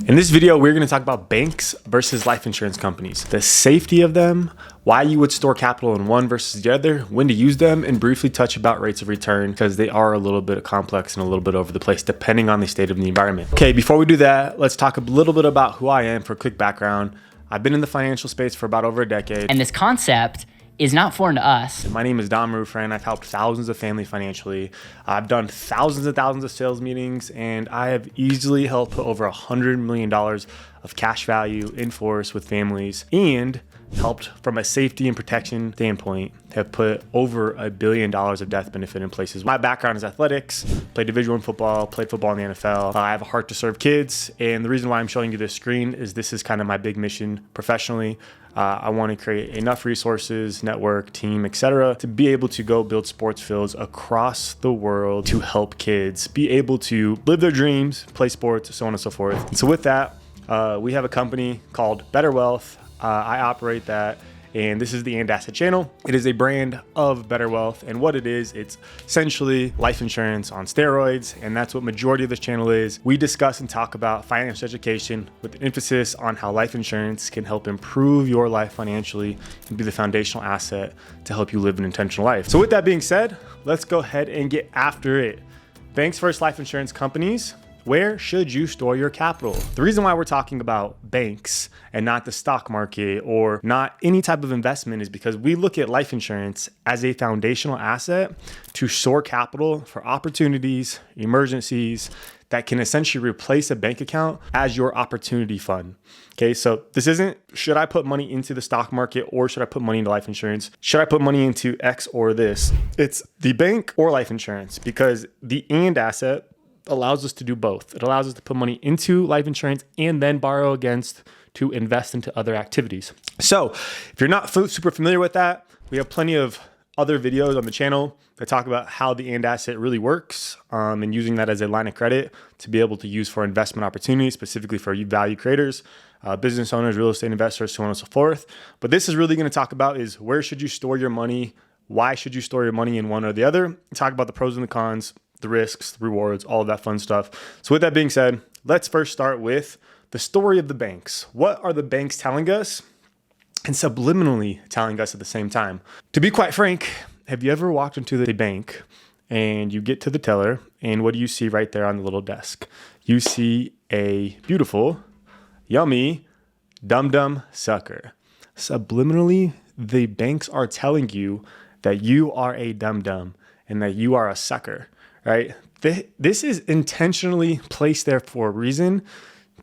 In this video, we're going to talk about banks versus life insurance companies, the safety of them, why you would store capital in one versus the other, when to use them, and briefly touch about rates of return because they are a little bit complex and a little bit over the place depending on the state of the environment. Okay, before we do that, let's talk a little bit about who I am for a quick background. I've been in the financial space for about over a decade. And this concept is not foreign to us. My name is Don Rufran. I've helped thousands of families financially. I've done thousands and thousands of sales meetings, and I have easily helped put over $100 million of cash value in force with families, and helped from a safety and protection standpoint have put over $1 billion of death benefit in places. My background is athletics, played Division I football, played football in the NFL. I have a heart to serve kids, and the reason why I'm showing you this screen is this is kind of my big mission professionally. I want to create enough resources, network, team, etc., to be able to go build sports fields across the world to help kids be able to live their dreams, play sports, so on and so forth. And so with that, we have a company called Better Wealth. I operate that, and this is the And Asset channel. It is a brand of Better Wealth, and what it is, it's essentially life insurance on steroids, and that's what majority of this channel is. We discuss and talk about financial education with an emphasis on how life insurance can help improve your life financially and be the foundational asset to help you live an intentional life. So with that being said, let's go ahead and get after it. Banks versus life insurance companies. Where should you store your capital? The reason why we're talking about banks and not the stock market or not any type of investment is because we look at life insurance as a foundational asset to store capital for opportunities, emergencies that can essentially replace a bank account as your opportunity fund. Okay, so this isn't, should I put money into the stock market or should I put money into life insurance? Should I put money into X or this? It's the bank or life insurance, because the and asset allows us to do both. It allows us to put money into life insurance and then borrow against to invest into other activities. So if you're not super familiar with that, we have plenty of other videos on the channel that talk about how the and asset really works, and using that as a line of credit to be able to use for investment opportunities, specifically for you value creators, business owners, real estate investors, so on and so forth. But this is really going to talk about is where should you store your money? Why should you store your money in one or the other? Talk about the pros and the cons, the risks, the rewards, all of that fun stuff. So with that being said, let's first start with the story of the banks. What are the banks telling us and subliminally telling us at the same time? To be quite frank, have you ever walked into the bank and you get to the teller and what do you see right there on the little desk? You see a beautiful, yummy, dum-dum sucker. Subliminally, the banks are telling you that you are a dum-dum and that you are a sucker. Right? This is intentionally placed there for a reason,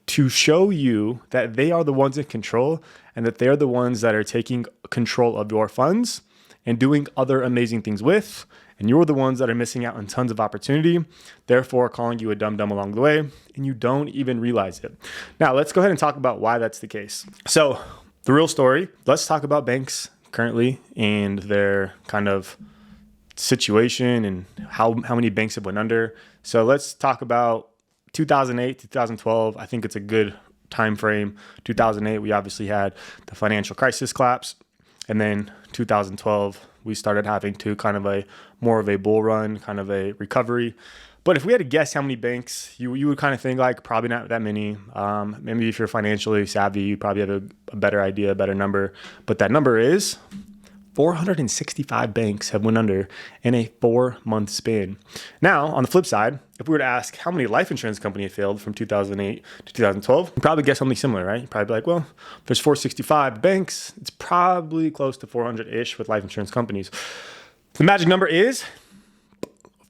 to show you that they are the ones in control and that they're the ones that are taking control of your funds and doing other amazing things with. And you're the ones that are missing out on tons of opportunity, therefore calling you a dum-dum along the way, and you don't even realize it. Now, let's go ahead and talk about why that's the case. So the real story, let's talk about banks currently and their kind of situation and how many banks have went under. So let's talk about 2008 to 2012. I think it's a good time frame. 2008, we obviously had the financial crisis collapse, and then 2012 we started having to kind of a more of a bull run, kind of a recovery. But if we had to guess how many banks, you would kind of think like probably not that many. Maybe if you're financially savvy, you probably have a better idea, a better number. But that number is 465 banks have went under in a 4-month span. Now, on the flip side, if we were to ask how many life insurance companies failed from 2008 to 2012, you'd probably guess something similar, right? You'd probably be like, well, if there's 465 banks, it's probably close to 400-ish with life insurance companies. The magic number is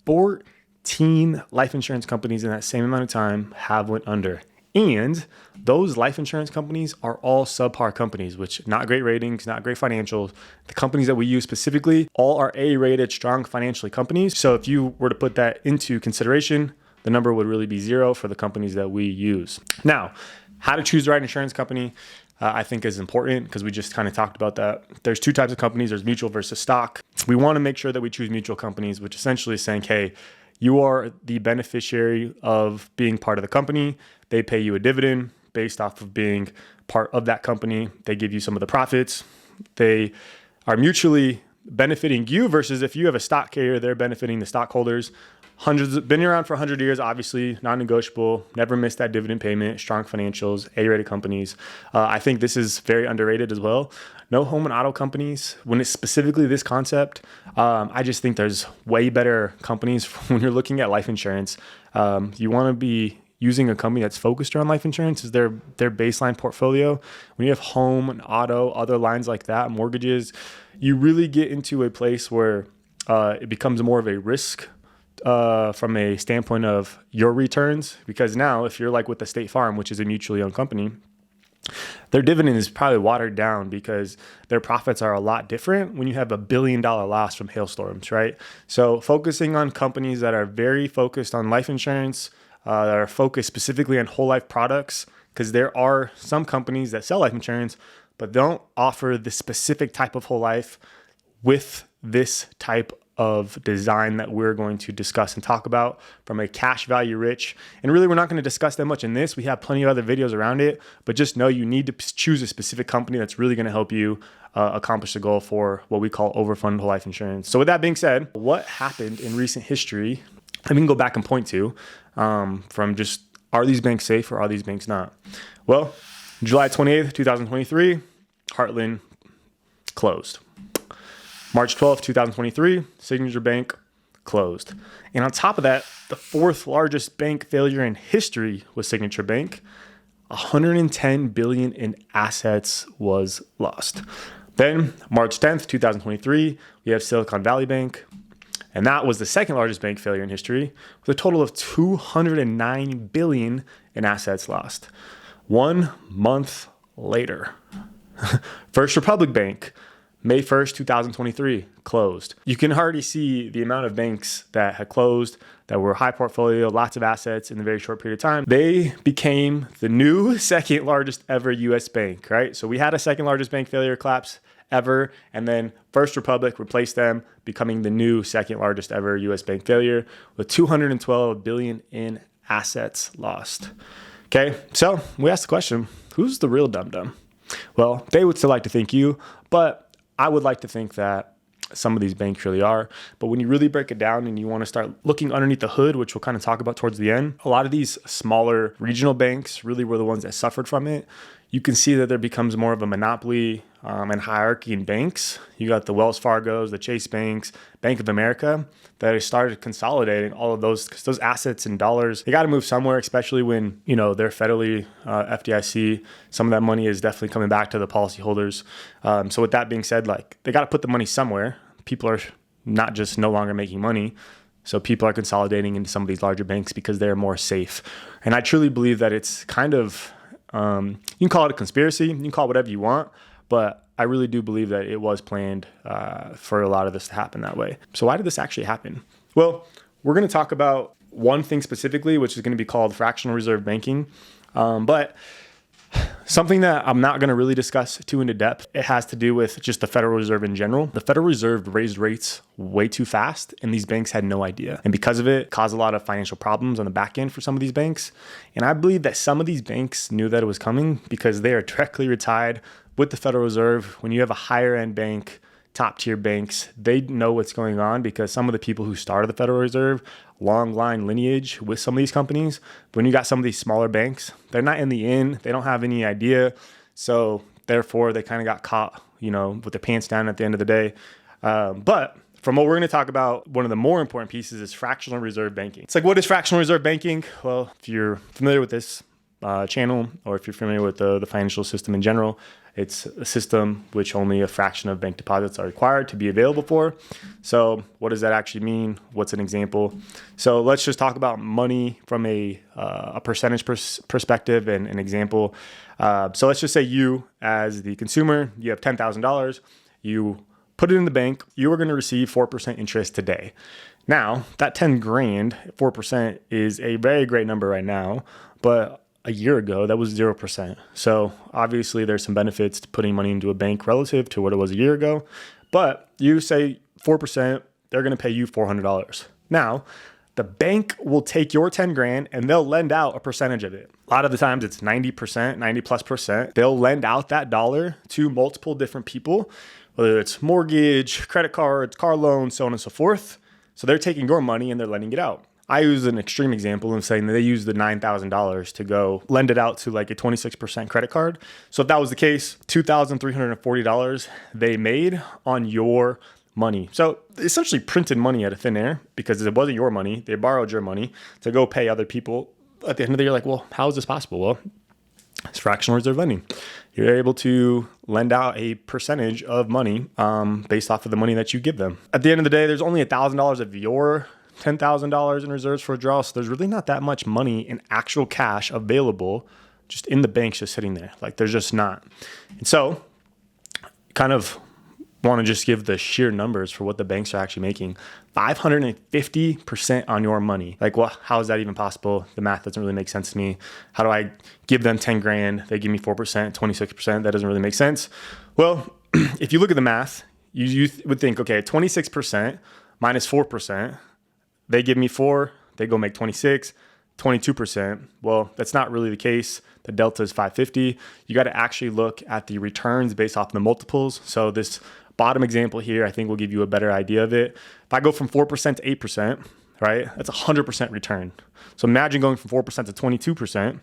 14 life insurance companies in that same amount of time have went under. And those life insurance companies are all subpar companies, which not great ratings, not great financials. The companies that we use specifically, all are A-rated, strong financially companies. So if you were to put that into consideration, the number would really be 0 for the companies that we use. Now, how to choose the right insurance company, I think is important because we just kind of talked about that. There's 2 types of companies. There's mutual versus stock. We want to make sure that we choose mutual companies, which essentially is saying, hey, you are the beneficiary of being part of the company. They pay you a dividend based off of being part of that company. They give you some of the profits. They are mutually benefiting you versus if you have a stock carrier, they're benefiting the stockholders. been around for 100 years, obviously, non-negotiable, never missed that dividend payment, strong financials, A-rated companies. I think this is very underrated as well. No home and auto companies, when it's specifically this concept, I just think there's way better companies when you're looking at life insurance. You want to be using a company that's focused around life insurance as their baseline portfolio. When you have home and auto, other lines like that, mortgages, you really get into a place where it becomes more of a risk from a standpoint of your returns, because now if you're like with the State Farm, which is a mutually owned company, their dividend is probably watered down because their profits are a lot different when you have $1 billion loss from hailstorms, right? So focusing on companies that are very focused on life insurance, that are focused specifically on whole life products, because there are some companies that sell life insurance, but don't offer the specific type of whole life with this type of design that we're going to discuss and talk about from a cash value rich. And really, we're not going to discuss that much in this. We have plenty of other videos around it, but just know you need to choose a specific company that's really going to help you accomplish the goal for what we call overfunded whole life insurance. So with that being said, what happened in recent history, and we can go back and point to from just, are these banks safe or are these banks not? Well, July 28th, 2023, Heartland closed. March 12th, 2023, Signature Bank closed. And on top of that, the fourth largest bank failure in history was Signature Bank. $110 billion in assets was lost. Then March 10th, 2023, we have Silicon Valley Bank. And that was the second largest bank failure in history with a total of $209 billion in assets lost. 1 month later, First Republic Bank, May 1st, 2023, closed. You can already see the amount of banks that had closed, that were high portfolio, lots of assets in a very short period of time. They became the new second largest ever US bank, right? So we had a second largest bank failure collapse ever, and then First Republic replaced them, becoming the new second largest ever US bank failure with $212 billion in assets lost. Okay, so we asked the question, who's the real dum-dum? Well, they would still like to think you, but I would like to think that some of these banks really are. But when you really break it down and you want to start looking underneath the hood, which we'll kind of talk about towards the end, a lot of these smaller regional banks really were the ones that suffered from it. You can see that there becomes more of a monopoly and hierarchy in banks. You got the Wells Fargos, the Chase Banks, Bank of America, that started consolidating all of those, because those assets and dollars, they got to move somewhere, especially when, you know, they're federally FDIC. Some of that money is definitely coming back to the policyholders. So with that being said, like, they got to put the money somewhere. People are not just no longer making money. So people are consolidating into some of these larger banks because they're more safe. And I truly believe that it's kind of, you can call it a conspiracy, you can call it whatever you want, but I really do believe that it was planned for a lot of this to happen that way. So why did this actually happen? Well, we're going to talk about one thing specifically, which is going to be called fractional reserve banking. But something that I'm not going to really discuss too into depth, it has to do with just the Federal Reserve in general. The Federal Reserve raised rates way too fast, and these banks had no idea. And because of it, caused a lot of financial problems on the back end for some of these banks. And I believe that some of these banks knew that it was coming because they are directly tied with the Federal Reserve. When you have a higher end bank, top tier banks, they know what's going on because some of the people who started the Federal Reserve, long line lineage with some of these companies. But when you got some of these smaller banks, they're not in the in, they don't have any idea. So therefore they kind of got caught, you know, with their pants down at the end of the day. But from what we're going to talk about, one of the more important pieces is fractional reserve banking. It's like, what is fractional reserve banking? Well, if you're familiar with this channel, or if you're familiar with the financial system in general, it's a system which only a fraction of bank deposits are required to be available for. So what does that actually mean? What's an example? So let's just talk about money from a percentage perspective and an example. So let's just say you, as the consumer, you have $10,000. You put it in the bank. You are going to receive 4% interest today. Now, that 10 grand, 4% is a very great number right now, but a year ago, that was 0%. So obviously there's some benefits to putting money into a bank relative to what it was a year ago. But you say 4%, they're going to pay you $400. Now, the bank will take your 10 grand and they'll lend out a percentage of it. A lot of the times it's 90%, 90 plus percent. They'll lend out that dollar to multiple different people, whether it's mortgage, credit cards, car loans, so on and so forth. So they're taking your money and they're lending it out. I use an extreme example of saying that they use the $9,000 to go lend it out to like a 26% credit card. So if that was the case, $2,340 they made on your money. So essentially printed money out of thin air because it wasn't your money. They borrowed your money to go pay other people. At the end of the year, like, well, how is this possible? Well, it's fractional reserve lending. You're able to lend out a percentage of money based off of the money that you give them. At the end of the day, there's only $1,000 of your $10,000 in reserves for withdrawal. So there's really not that much money in actual cash available just in the banks just sitting there. Like there's just not. And so kind of want to just give the sheer numbers for what the banks are actually making. 550% on your money. Like, well, how is that even possible? The math doesn't really make sense to me. How do I give them 10 grand? They give me 4%, 26%. That doesn't really make sense. Well, if you look at the math, you would think, okay, 26% minus 4%, they give me 4, they go make 26, 22%. Well, that's not really the case. The delta is 550. You got to actually look at the returns based off the multiples. So this bottom example here, I think will give you a better idea of it. If I go from 4% to 8%, right, that's 100% return. So imagine going from 4% to 22%, 4%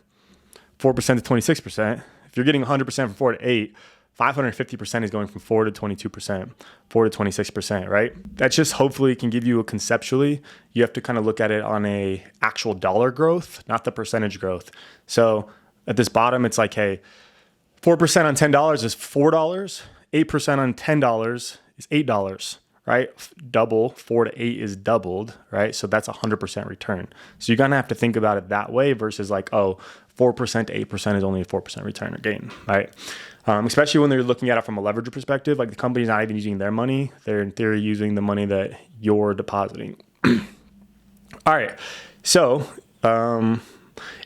to 26%. If you're getting 100% from 4 to 8, 550% is going from 4 to 22%, 4 to 26%, right? That just hopefully can give you a conceptually. You have to kind of look at it on a actual dollar growth, not the percentage growth. So at this bottom, it's like, hey, 4% on $10 is $4. 8% on $10 is $8, right? Double, 4 to 8 is doubled, right? So that's 100% return. So you're going to have to think about it that way versus like, oh, 4% to 8% is only a 4% return or gain, right? Especially when they're looking at it from a leverage perspective, like the company's not even using their money. They're in theory using the money that you're depositing. All right. So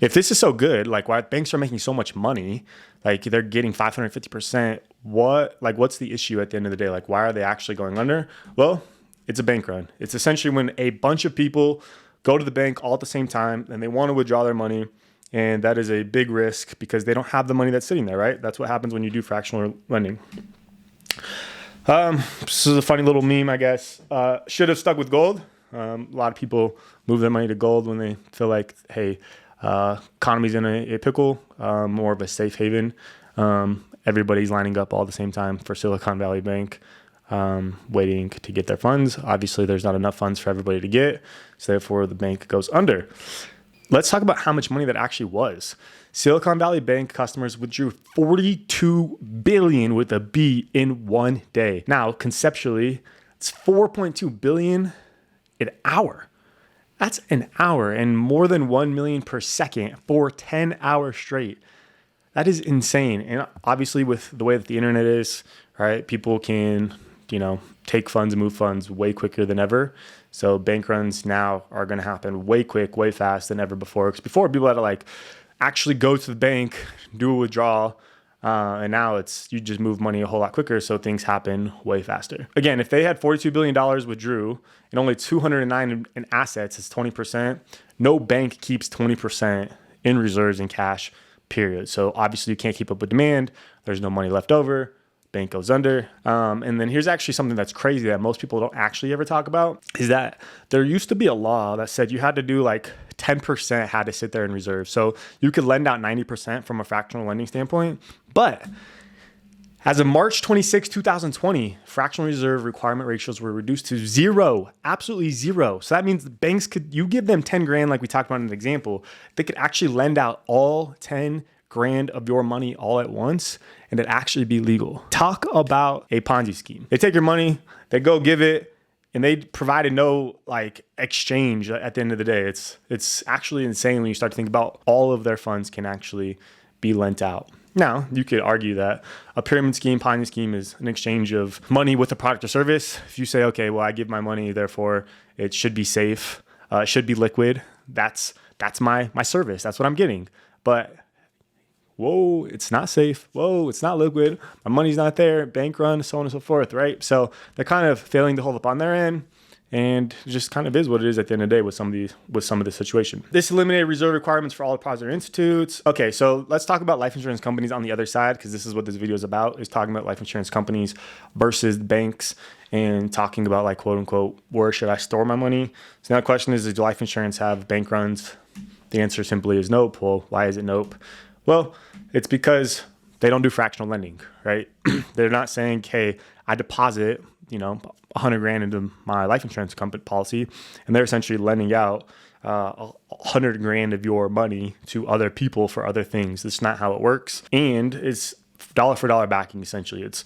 if this is so good, like why banks are making so much money, like they're getting 550%, what's the issue at the end of the day? Like, why are they actually going under? Well, it's a bank run. It's essentially when a bunch of people go to the bank all at the same time and they want to withdraw their money. And that is a big risk because they don't have the money that's sitting there, right? That's what happens when you do fractional lending. This is a funny little meme, I guess. Should have stuck with gold. A lot of people move their money to gold when they feel like, hey, economy's in a pickle, more of a safe haven. Everybody's lining up all at the same time for Silicon Valley Bank, waiting to get their funds. Obviously, there's not enough funds for everybody to get, so therefore the bank goes under. Let's talk about how much money that actually was. Silicon Valley Bank customers withdrew $42 billion with a B in one day. Now, conceptually, it's $4.2 billion an hour. That's an hour and more than 1 million per second for 10 hours straight. That is insane. And obviously with the way that the internet is, right, people can, take funds and move funds way quicker than ever. So bank runs now are going to happen way quick, way fast than ever before. Because before people had to actually go to the bank, do a withdrawal. And now you just move money a whole lot quicker. So things happen way faster. Again, if they had $42 billion withdrew and only 209 in assets, it's 20%. No bank keeps 20% in reserves and cash, period. So obviously you can't keep up with demand. There's no money left over. Bank goes under. And then here's actually something that's crazy that most people don't actually ever talk about is that there used to be a law that said you had to do 10% had to sit there in reserve. So you could lend out 90% from a fractional lending standpoint. But as of March 26, 2020, fractional reserve requirement ratios were reduced to 0, absolutely 0. So that means the banks you give them 10 grand, like we talked about in the example, they could actually lend out all 10 grand of your money all at once and it actually be legal. Talk about a Ponzi scheme. They take your money, they go give it, and they provided no exchange at the end of the day. It's actually insane when you start to think about all of their funds can actually be lent out. Now, you could argue that a pyramid scheme, Ponzi scheme is an exchange of money with a product or service. If you say, okay, well, I give my money, therefore it should be safe, it should be liquid. That's my service. That's what I'm getting. But whoa, it's not safe. Whoa, it's not liquid. My money's not there. Bank run, so on and so forth, right? So they're kind of failing to hold up on their end. And it just kind of is what it is at the end of the day with some of the situation. This eliminated reserve requirements for all depository institutes. Okay, so let's talk about life insurance companies on the other side, because this is what this video is about, is talking about life insurance companies versus banks and talking about, like, quote unquote, where should I store my money? So now the question is, does life insurance have bank runs? The answer simply is nope. Well, why is it nope? Well, it's because they don't do fractional lending, right? They're not saying, hey, I deposit, $100,000 into my life insurance company policy, and they're essentially lending out $100,000 of your money to other people for other things. That's not how it works. And it's dollar for dollar backing, essentially. It's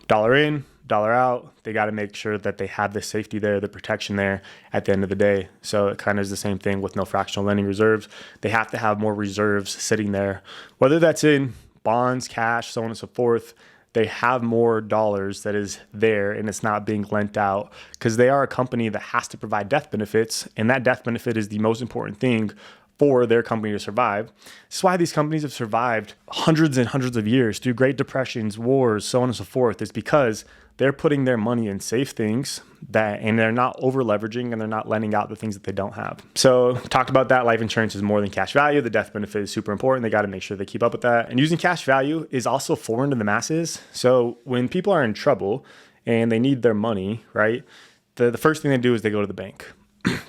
dollar in, dollar out. They got to make sure that they have the safety there, the protection there at the end of the day. So it kind of is the same thing with no fractional lending reserves. They have to have more reserves sitting there, whether that's in bonds, cash, so on and so forth. They have more dollars that is there, and it's not being lent out, because they are a company that has to provide death benefits, and that death benefit is the most important thing for their company to survive. This is why these companies have survived hundreds and hundreds of years through Great Depressions, wars, so on and so forth, is because they're putting their money in safe things and they're not over leveraging, and they're not lending out the things that they don't have. So talked about that. Life insurance is more than cash value. The death benefit is super important. They got to make sure they keep up with that. And using cash value is also foreign to the masses. So when people are in trouble and they need their money, right, the first thing they do is they go to the bank.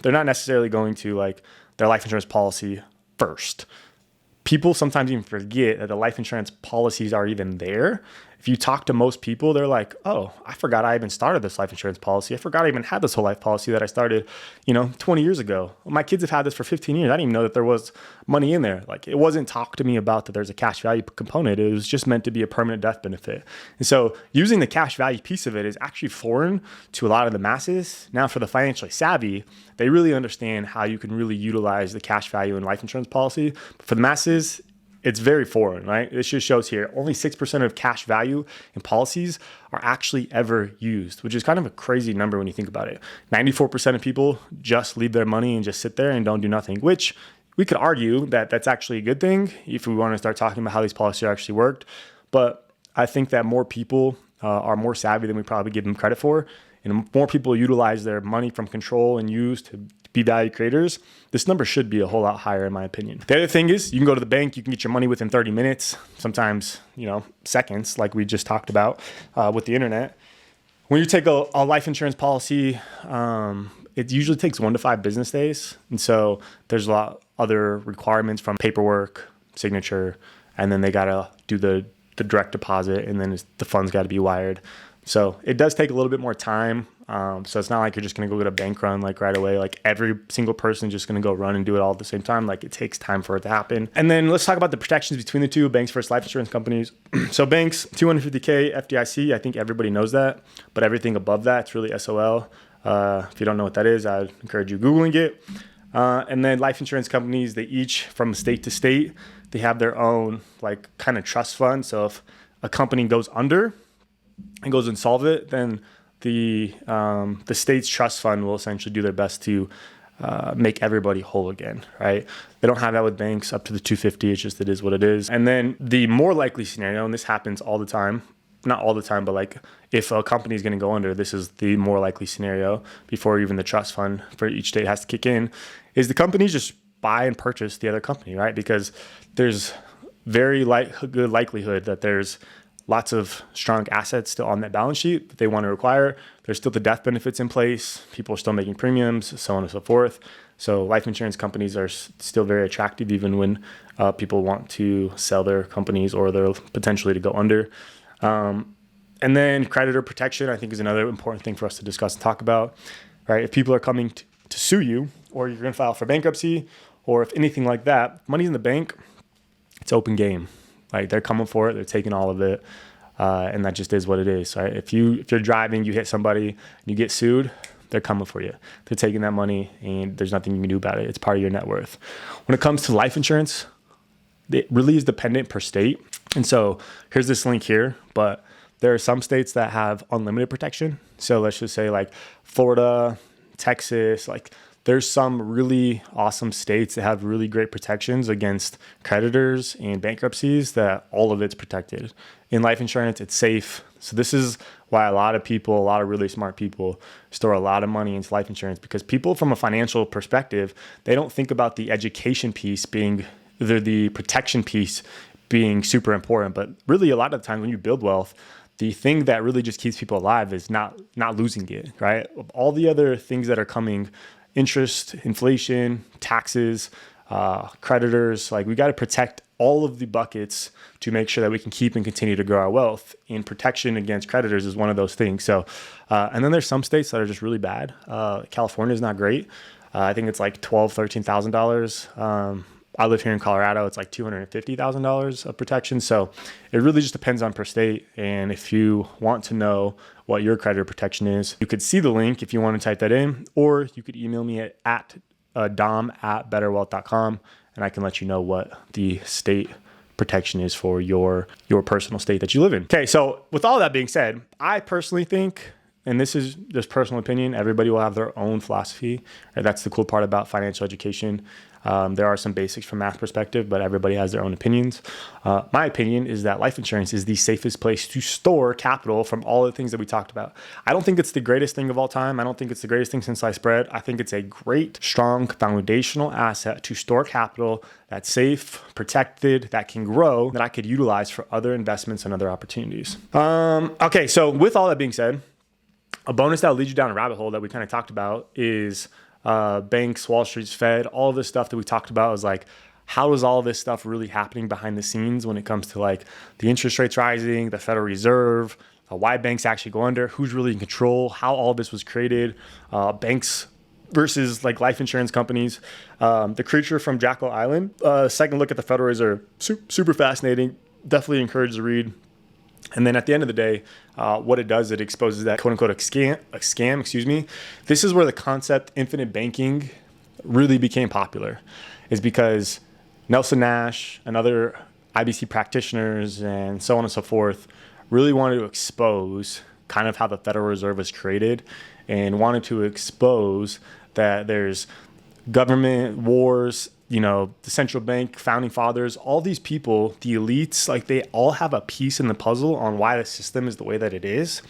They're not necessarily going to their life insurance policy first. People sometimes even forget that the life insurance policies are even there. If you talk to most people, they're like, oh, I forgot I even started this life insurance policy. I forgot I even had this whole life policy that I started, 20 years ago. Well, my kids have had this for 15 years. I didn't even know that there was money in there. It wasn't talked to me about that there's a cash value component. It was just meant to be a permanent death benefit. And so using the cash value piece of it is actually foreign to a lot of the masses. Now, for the financially savvy, they really understand how you can really utilize the cash value in life insurance policy. But for the masses, it's very foreign, right? This just shows here, only 6% of cash value in policies are actually ever used, which is kind of a crazy number when you think about it. 94% of people just leave their money and just sit there and don't do nothing, which we could argue that that's actually a good thing if we want to start talking about how these policies actually worked. But I think that more people are more savvy than we probably give them credit for, and more people utilize their money from control and use to be value creators. This number should be a whole lot higher, in my opinion. The other thing is, you can go to the bank, you can get your money within 30 minutes, sometimes, seconds, like we just talked about with the internet. When you take a life insurance policy, it usually takes 1 to 5 business days. And so there's a lot other requirements from paperwork, signature, and then they got to do the direct deposit, and then the funds got to be wired. So it does take a little bit more time. So it's not like you're just going to go get a bank run right away. Every single person is just going to go run and do it all at the same time. It takes time for it to happen. And then let's talk about the protections between the two, banks versus life insurance companies. So banks, $250K FDIC. I think everybody knows that. But everything above that, it's really SOL. If you don't know what that is, I'd encourage you Googling it. And then life insurance companies, they each, from state to state, they have their own kind of trust fund. So if a company goes under and goes insolvent, then the state's trust fund will essentially do their best to make everybody whole again, right? They don't have that with banks up to the 250. It's just, it is what it is. And then the more likely scenario, and this happens all the time, not all the time, but if a company is going to go under, this is the more likely scenario before even the trust fund for each state has to kick in, is the companies just buy and purchase the other company, right? Because there's very good likelihood that there's lots of strong assets still on that balance sheet that they want to acquire. There's still the death benefits in place. People are still making premiums, so on and so forth. So life insurance companies are still very attractive even when people want to sell their companies or they're potentially to go under. And then creditor protection, I think, is another important thing for us to discuss and talk about, right? If people are coming to sue you, or you're going to file for bankruptcy, or if anything like that, money's in the bank, it's open game. They're coming for it. They're taking all of it. And that just is what it is, right? If you're driving, you hit somebody, and you get sued, they're coming for you. They're taking that money, and there's nothing you can do about it. It's part of your net worth. When it comes to life insurance, it really is dependent per state. And so here's this link here, but there are some states that have unlimited protection. So let's just say Florida, Texas, there's some really awesome states that have really great protections against creditors and bankruptcies that all of it's protected. In life insurance, it's safe. So this is why a lot of people, a lot of really smart people store a lot of money into life insurance, because people from a financial perspective, they don't think about the education piece being the protection piece being super important. But really a lot of the time when you build wealth, the thing that really just keeps people alive is not losing it, right? All the other things that are coming, interest, inflation, taxes, creditors, like we got to protect all of the buckets to make sure that we can keep and continue to grow our wealth. And protection against creditors is one of those things. So, and then there's some states that are just really bad. California is not great. I think it's like $12,000, $13,000. I live here in Colorado. It's like $250,000 of protection. So it really just depends on per state. And if you want to know what your creditor protection is, you could see the link if you want to type that in, or you could email me at dom@betterwealth.com, and I can let you know what the state protection is for your personal state that you live in. Okay, so with all that being said, I personally think, and this is just personal opinion, everybody will have their own philosophy. Right? That's the cool part about financial education. There are some basics from math perspective, but everybody has their own opinions. My opinion is that life insurance is the safest place to store capital from all the things that we talked about. I don't think it's the greatest thing of all time. I don't think it's the greatest thing since sliced bread. I think it's a great, strong, foundational asset to store capital that's safe, protected, that can grow, that I could utilize for other investments and other opportunities. Okay, so with all that being said, a bonus that will lead you down a rabbit hole that we kind of talked about is banks, Wall Street's Fed, all of this stuff that we talked about is like, how is all this stuff really happening behind the scenes when it comes to like the interest rates rising, the Federal Reserve, why banks actually go under, who's really in control, how all this was created, banks versus like life insurance companies. The Creature from Jekyll Island, second look at the Federal Reserve, super fascinating. Definitely encourage to read. And then at the end of the day, what it does, it exposes that quote unquote a scam. This is where the concept infinite banking really became popular, is because Nelson Nash and other IBC practitioners and so on and so forth really wanted to expose kind of how the Federal Reserve was created, and wanted to expose that there's government wars, the central bank, founding fathers, all these people, the elites, like they all have a piece in the puzzle on why the system is the way that it is.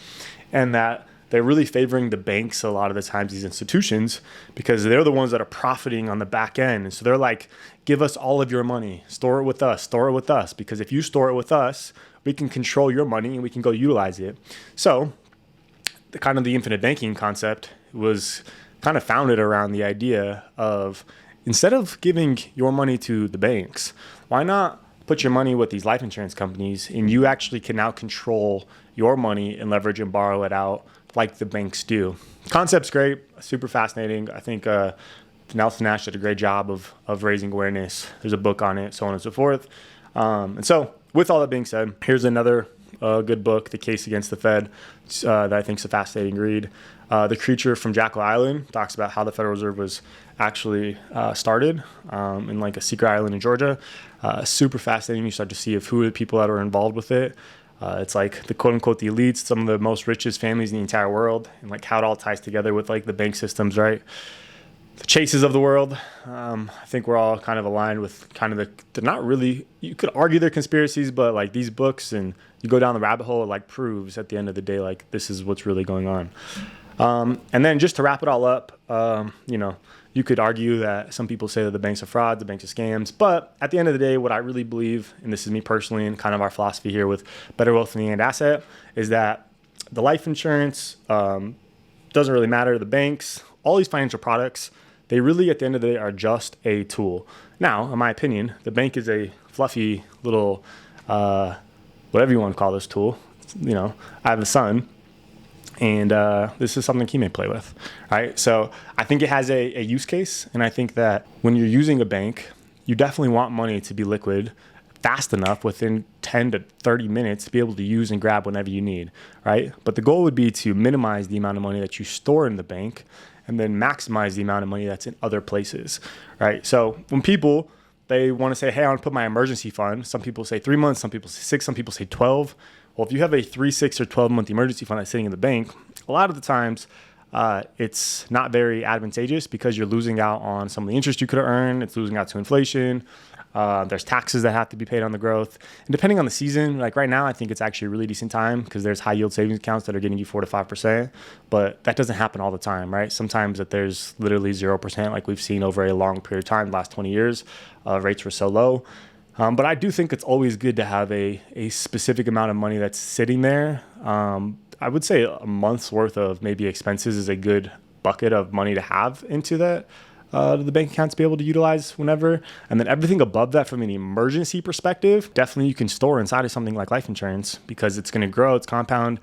And that they're really favoring the banks a lot of the times, these institutions, because they're the ones that are profiting on the back end. And so they're like, give us all of your money, store it with us, because if you store it with us, we can control your money and we can go utilize it. So the infinite banking concept was kind of founded around the idea of, instead of giving your money to the banks, why not put your money with these life insurance companies, and you actually can now control your money and leverage and borrow it out like the banks do. Concept's great, super fascinating. I think Nelson Nash did a great job of raising awareness. There's a book on it, so on and so forth. And so with all that being said, here's another good book, The Case Against the Fed, that I think is a fascinating read. The Creature from Jekyll Island talks about how the Federal Reserve was actually started in like a secret island in Georgia. Super fascinating. You start to see who are the people that are involved with it. It's like the quote unquote the elites, some of the most richest families in the entire world, and like how it all ties together with like the bank systems, right? The Chases of the world. I think we're all kind of aligned with kind of the not really, you could argue they're conspiracies, but like these books, and you go down the rabbit hole, it like proves at the end of the day, like this is what's really going on. And then just to wrap it all up, you could argue that some people say that the banks are frauds, the banks are scams. But at the end of the day, what I really believe, and this is me personally and kind of our philosophy here with Better Wealth in the End Asset, is that the life insurance doesn't really matter. The banks, all these financial products, they really at the end of the day are just a tool. Now, in my opinion, the bank is a fluffy little, whatever you want to call this tool. I have a son. And this is something he may play with, right? So I think it has a use case. And I think that when you're using a bank, you definitely want money to be liquid fast enough within 10 to 30 minutes to be able to use and grab whenever you need, right? But the goal would be to minimize the amount of money that you store in the bank and then maximize the amount of money that's in other places, right? So when people, they want to say, hey, I want to put my emergency fund. Some people say 3 months, some people say 6, some people say 12. Well, if you have a 3, 6, or 12-month emergency fund that's sitting in the bank, a lot of the times it's not very advantageous because you're losing out on some of the interest you could have earned. It's losing out to inflation. There's taxes that have to be paid on the growth. And depending on the season, like right now, I think it's actually a really decent time because there's high yield savings accounts that are getting you 4 to 5%, but that doesn't happen all the time, right? Sometimes that there's literally 0%, like we've seen over a long period of time, the last 20 years, rates were so low. But I do think it's always good to have a specific amount of money that's sitting there. I would say a month's worth of maybe expenses is a good bucket of money to have into that, the bank account to be able to utilize whenever. And then everything above that from an emergency perspective, definitely you can store inside of something like life insurance because it's going to grow, it's compound,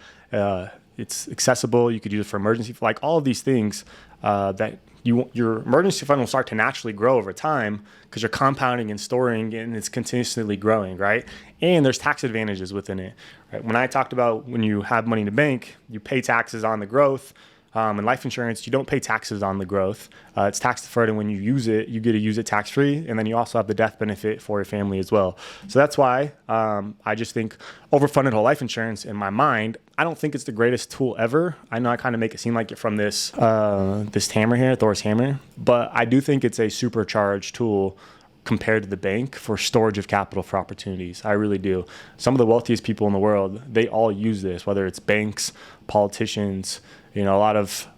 it's accessible. You could use it for emergency, like all of these things that your emergency fund will start to naturally grow over time because you're compounding and storing and it's continuously growing, right? And there's tax advantages within it, right? When I talked about when you have money in the bank, you pay taxes on the growth. In life insurance, you don't pay taxes on the growth. It's tax deferred, and when you use it, you get to use it tax free, and then you also have the death benefit for your family as well. So that's why I just think overfunded whole life insurance in my mind, I don't think it's the greatest tool ever. I know I kind of make it seem like it from this hammer here, Thor's hammer, but I do think it's a supercharged tool compared to the bank for storage of capital for opportunities. I really do. Some of the wealthiest people in the world, they all use this, whether it's banks, politicians, a lot of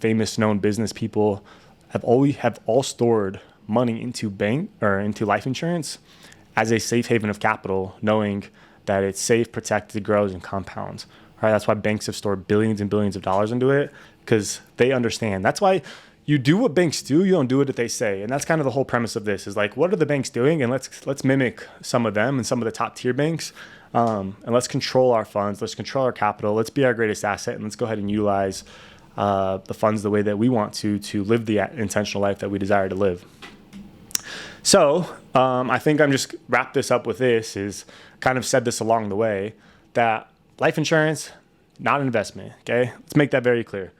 famous known business people have all stored money into bank or into life insurance as a safe haven of capital, knowing that it's safe, protected, grows, and compounds. Right? That's why banks have stored billions and billions of dollars into it because they understand. That's why you do what banks do, you don't do what they say. And that's kind of the whole premise of this is like, what are the banks doing? And let's mimic some of them and some of the top tier banks. And let's control our funds. Let's control our capital. Let's be our greatest asset. And let's go ahead and utilize the funds the way that we want to live the intentional life that we desire to live. So I think I'm just wrap this up with this is kind of said this along the way that life insurance, not an investment. Okay. Let's make that very clear.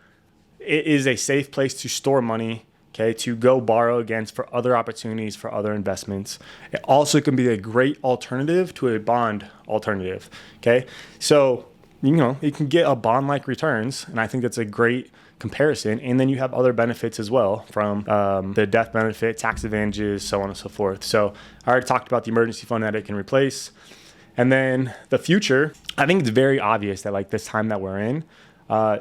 It is a safe place to store money, okay, to go borrow against for other opportunities, for other investments. It also can be a great alternative to a bond alternative, okay? So, you can get a bond-like returns, and I think that's a great comparison. And then you have other benefits as well from the death benefit, tax advantages, so on and so forth. So I already talked about the emergency fund that it can replace. And then the future, I think it's very obvious that like this time that we're in,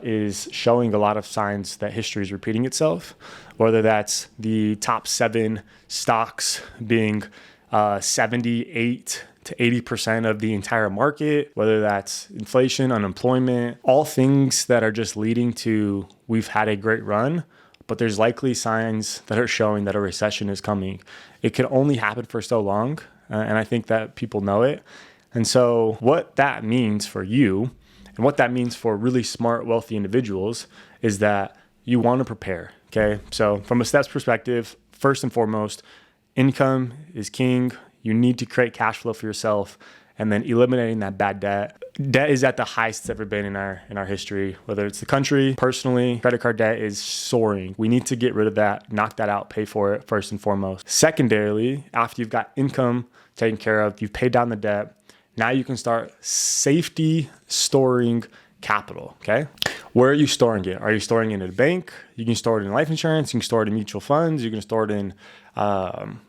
is showing a lot of signs that history is repeating itself, whether that's the top 7 stocks being 78 to 80% of the entire market, whether that's inflation, unemployment, all things that are just leading to we've had a great run, but there's likely signs that are showing that a recession is coming. It can only happen for so long, and I think that people know it. And so what that means for you and what that means for really smart, wealthy individuals is that you want to prepare, okay? So from a steps perspective, first and foremost, income is king. You need to create cash flow for yourself and then eliminating that bad debt. Debt is at the highest it's ever been in our history, whether it's the country, personally, credit card debt is soaring. We need to get rid of that, knock that out, pay for it first and foremost. Secondarily, after you've got income taken care of, you've paid down the debt, now you can start safety storing capital, okay? Where are you storing it? Are you storing it in a bank? You can store it in life insurance. You can store it in mutual funds. You can store it in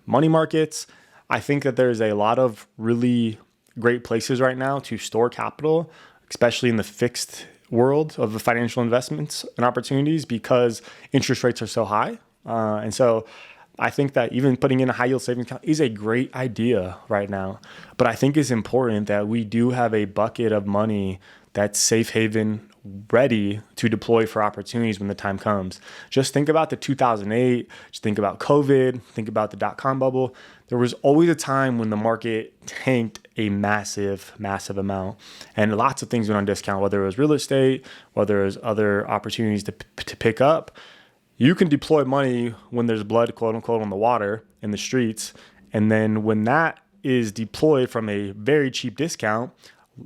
money markets. I think that there's a lot of really great places right now to store capital, especially in the fixed world of the financial investments and opportunities because interest rates are so high. And so I think that even putting in a high yield savings account is a great idea right now. But I think it's important that we do have a bucket of money that's safe haven ready to deploy for opportunities when the time comes. Just think about the 2008, just think about COVID, think about the dot-com bubble. There was always a time when the market tanked a massive, massive amount. And lots of things went on discount, whether it was real estate, whether it was other opportunities to pick up. You can deploy money when there's blood, quote unquote, on the water in the streets. And then when that is deployed from a very cheap discount,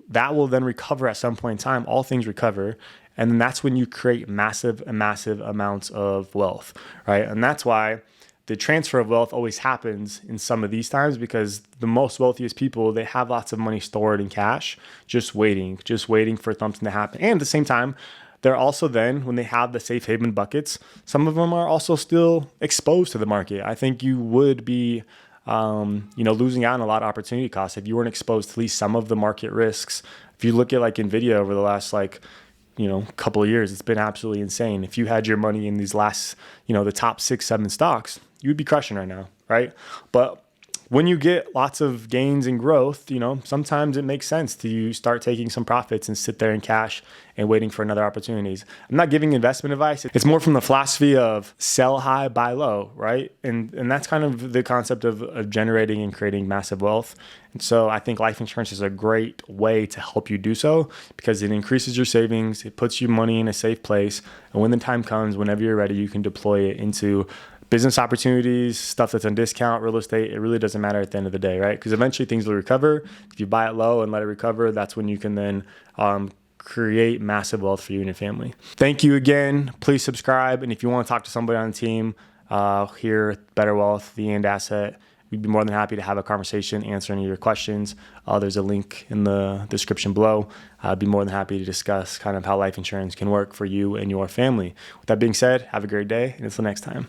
that will then recover at some point in time. All things recover. And then that's when you create massive amounts of wealth, right? And that's why the transfer of wealth always happens in some of these times because the most wealthiest people, they have lots of money stored in cash, just waiting for something to happen. And at the same time, they're also then, when they have the safe haven buckets, some of them are also still exposed to the market. I think you would be losing out on a lot of opportunity costs if you weren't exposed to at least some of the market risks. If you look at like NVIDIA over the last couple of years, it's been absolutely insane. If you had your money in these last, the top 6-7 stocks, you would be crushing right now, right? But when you get lots of gains and growth, sometimes it makes sense to start taking some profits and sit there in cash and waiting for another opportunities. I'm not giving investment advice. It's more from the philosophy of sell high, buy low, right? And that's kind of the concept of generating and creating massive wealth. And so I think life insurance is a great way to help you do so because it increases your savings. It puts your money in a safe place. And when the time comes, whenever you're ready, you can deploy it into business opportunities, stuff that's on discount, real estate. It really doesn't matter at the end of the day, right? Because eventually things will recover. If you buy it low and let it recover, that's when you can then create massive wealth for you and your family. Thank you again. Please subscribe. And if you want to talk to somebody on the team here at Better Wealth, the And Asset, we'd be more than happy to have a conversation, answer any of your questions. There's a link in the description below. I'd be more than happy to discuss kind of how life insurance can work for you and your family. With that being said, have a great day, and until next time.